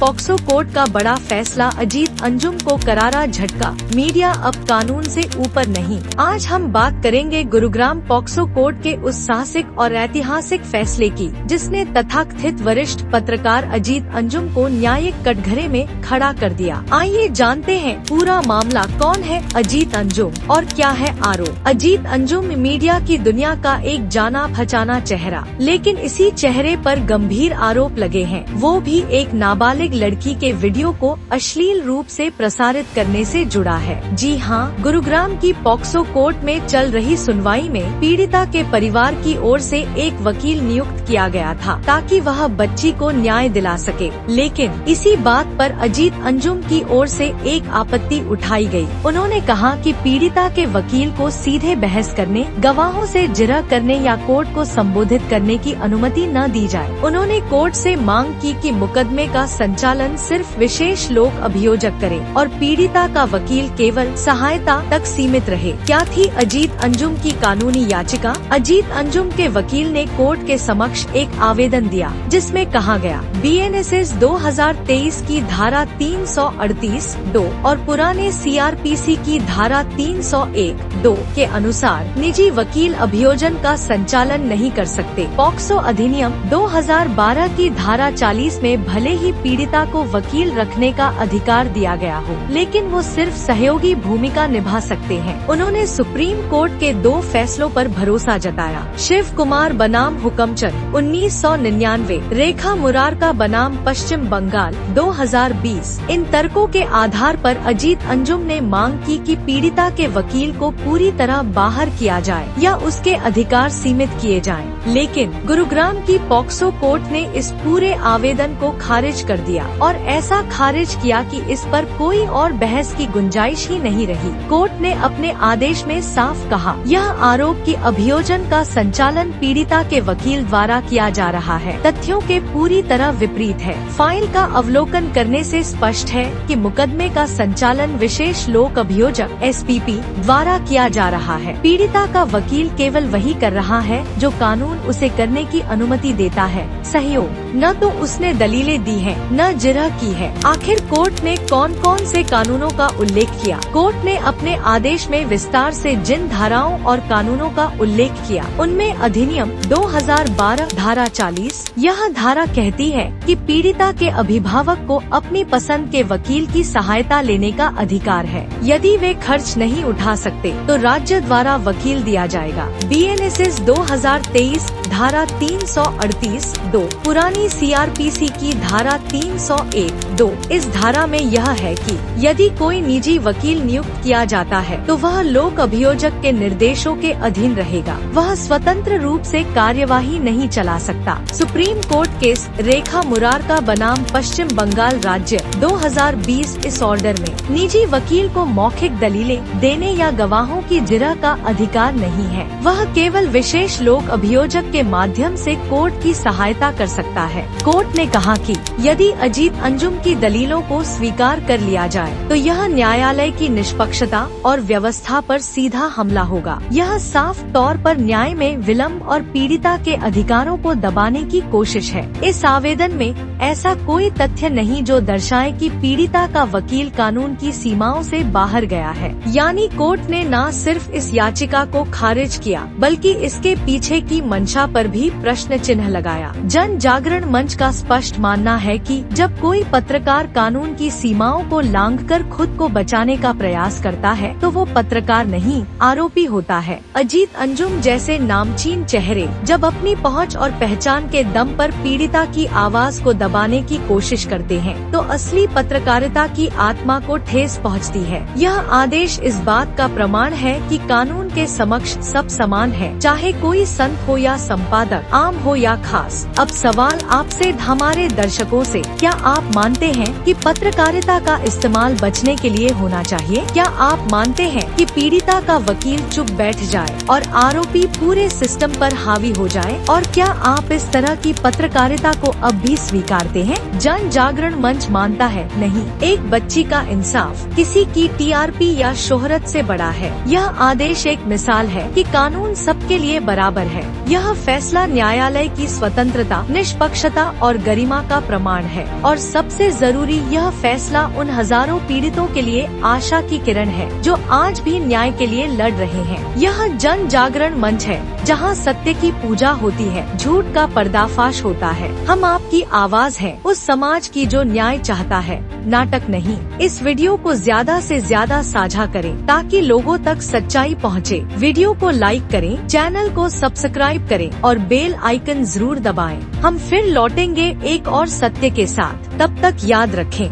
POCSO court का बड़ा फैसला, अजीत अंजुम को करारा झटका, मीडिया अब कानून से ऊपर नहीं। आज हम बात करेंगे गुरुग्राम पॉक्सो कोर्ट के उस साहसिक और ऐतिहासिक फैसले की, जिसने तथाकथित वरिष्ठ पत्रकार अजीत अंजुम को न्यायिक कटघरे में खड़ा कर दिया। आइए जानते हैं पूरा मामला। कौन है अजीत अंजुम और क्या है आरोप? अजीत अंजुम मीडिया की दुनिया का एक जाना पहचाना चेहरा, लेकिन इसी चेहरे पर गंभीर आरोप लगे हैं, वो भी एक नाबालिग लड़की के वीडियो को अश्लील रूप से प्रसारित करने से जुड़ा है। जी हाँ, गुरुग्राम की पॉक्सो कोर्ट में चल रही सुनवाई में पीड़िता के परिवार की ओर से एक वकील नियुक्त किया गया था ताकि वह बच्ची को न्याय दिला सके, लेकिन इसी बात पर अजीत अंजुम की ओर से एक आपत्ति उठाई गई। उन्होंने कहा कि पीड़िता के वकील को सीधे बहस करने, गवाहों से जिरह करने या कोर्ट को संबोधित करने की अनुमति न दी जाए। उन्होंने कोर्ट से मांग की कि मुकदमे का संचालन सिर्फ विशेष लोक अभियोजक करे और पीड़िता का वकील केवल सहायता तक सीमित रहे। क्या थी अजीत अंजुम की कानूनी याचिका? अजीत अंजुम के वकील ने कोर्ट के समक्ष एक आवेदन दिया, जिसमें कहा गया BNSS 2023 की धारा 338(2) और पुराने CRPC की धारा 301(2) के अनुसार निजी वकील अभियोजन का संचालन नहीं कर सकते। पॉक्सो अधिनियम 2012 की धारा 40 में भले ही पीड़िता को वकील रखने का अधिकार दिया गया हो, लेकिन वो सिर्फ सहयोगी भूमिका निभा सकते हैं। उन्होंने सुप्रीम कोर्ट के 2 फैसलों पर भरोसा जताया। शिव कुमार बनाम हुकमचंद 1999, रेखा मुरारका बनाम पश्चिम बंगाल 2020। इन तर्कों के आधार पर अजीत अंजुम ने मांग की कि पीड़िता के वकील को पूरी तरह बाहर किया जाए या उसके अधिकार सीमित किए जाएं। लेकिन गुरुग्राम की पॉक्सो कोर्ट ने इस पूरे आवेदन को खारिज कर दिया और ऐसा खारिज किया कि इस पर कोई और बहस की गुंजाइश ही नहीं रही। कोर्ट ने अपने आदेश में साफ कहा, यह आरोप कि अभियोजन का संचालन पीड़िता के वकील द्वारा किया जा रहा है, तथ्यों के पूरी तरह विपरीत है। फाइल का अवलोकन करने से स्पष्ट है कि मुकदमे का संचालन विशेष लोक अभियोजक SPP द्वारा किया जा रहा है। पीड़िता का वकील केवल वही कर रहा है जो कानून उसे करने की अनुमति देता है। सहयोग न तो उसने दलीलें दी हैं, न जिरह की है। आखिर कोर्ट ने कौन कौन से कानूनों का उल्लेख किया? कोर्ट ने अपने आदेश में विस्तार से जिन धाराओं और कानूनों का उल्लेख किया, उनमें अधिनियम 2012 धारा 40। यह धारा कहती है कि पीड़िता के अभिभावक को अपनी पसंद के वकील की सहायता लेने का अधिकार है। यदि वे खर्च नहीं उठा सकते तो राज्य द्वारा वकील दिया जाएगा। BNSS 2023 धारा 338(2), पुरानी CRPC की धारा 301(2). इस धारा में यह है कि यदि कोई निजी वकील नियुक्त किया जाता है तो वह लोक अभियोजक के निर्देशों के अधीन रहेगा। वह स्वतंत्र रूप से कार्यवाही नहीं चला सकता। सुप्रीम कोर्ट केस रेखा मुरारका बनाम पश्चिम बंगाल राज्य 2020। इस ऑर्डर में निजी वकील को मौखिक दलीलें देने या गवाहों की जिरह का अधिकार नहीं है। वह केवल विशेष लोक अभियोजक के माध्यम से कोर्ट की सहायता कर सकता है। कोर्ट ने कहा कि यदि अजीत अंजुम की दलीलों को स्वीकार कर लिया जाए तो यह न्यायालय की निष्पक्षता और व्यवस्था पर सीधा हमला होगा। यह साफ तौर पर न्याय में विलंब और पीड़िता के अधिकारों को दबाने की कोशिश है। इस आवेदन में ऐसा कोई तथ्य नहीं जो दर्शाए कि पीड़िता का वकील कानून की सीमाओं से बाहर गया है। यानी कोर्ट ने न सिर्फ इस याचिका को खारिज किया, बल्कि इसके पीछे की मंशा पर भी प्रश्न चिन्ह लगाया। जन जागरण मंच का स्पष्ट मानना है कि जब कोई पत्रकार कानून की सीमाओं को लांघकर खुद को बचाने का प्रयास करता है तो वो पत्रकार नहीं, आरोपी होता है। अजीत अंजुम जैसे नामचीन चेहरे जब अपनी पहुंच और पहचान के दम पर पीड़िता की आवाज को दबाने की कोशिश करते हैं तो असली पत्रकारिता की आत्मा को ठेस पहुंचती है। यह आदेश इस बात का प्रमाण है कि कानून के समक्ष सब समान है, चाहे कोई संत हो या संपादक, आम हो या खास। अब सवाल आपसे, हमारे दर्शकों से, क्या आप मानते हैं कि पत्रकारिता का इस्तेमाल बचने के लिए होना चाहिए? क्या आप मानते हैं कि पीड़िता का वकील चुप बैठ जाए और आरोपी पूरे सिस्टम पर हावी हो जाए? और क्या आप इस तरह की पत्रकारिता को अब भी स्वीकारते हैं? जन जागरण मंच मानता है, नहीं, एक बच्ची का इंसाफ किसी की TRP या शोहरत से बड़ा है। यह आदेश एक एक मिसाल है कि कानून सबके लिए बराबर है। यह फैसला न्यायालय की स्वतंत्रता, निष्पक्षता और गरिमा का प्रमाण है और सबसे जरूरी यह फैसला उन हजारों पीड़ितों के लिए आशा की किरण है जो आज भी न्याय के लिए लड़ रहे हैं। यह जन जागरण मंच है जहां सत्य की पूजा होती है, झूठ का पर्दाफाश होता है। हम आपकी आवाज हैं, उस समाज की जो न्याय चाहता है, नाटक नहीं। इस वीडियो को ज्यादा से ज्यादा साझा करें ताकि लोगों तक सच्चाई पहुंचे। वीडियो को लाइक करें, चैनल को सब्सक्राइब करें और बेल आइकन जरूर दबाएं। हम फिर लौटेंगे एक और सत्य के साथ। तब तक याद रखें,